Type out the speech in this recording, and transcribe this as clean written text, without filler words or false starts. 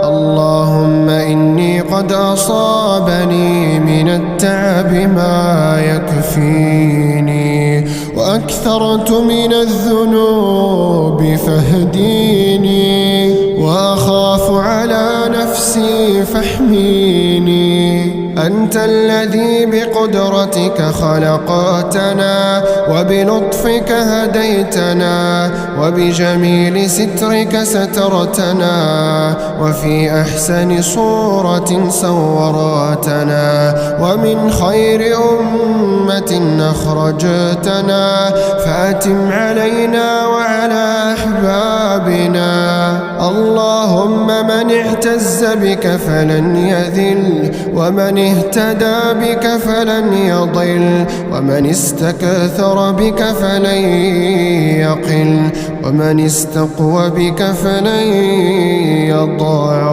اللهم إني قد أصابني من التعب ما يكفيني، وأكثرت من الذنوب فاهديني، وأخاف على نفسي فاحميني. أنت الذي بقدرتك خلقتنا، وبلطفك هديتنا، وبجميل سترك سترتنا، وفي أحسن صورة صورتنا، ومن خير أمة أخرجتنا، فأتم علينا وعلى أحبابنا. اللهم من اعتز بك فلن يذل، ومن اهتدى بك فلن يضل، ومن استكثر بك فلن يقل، ومن استقوى بك فلن يضع.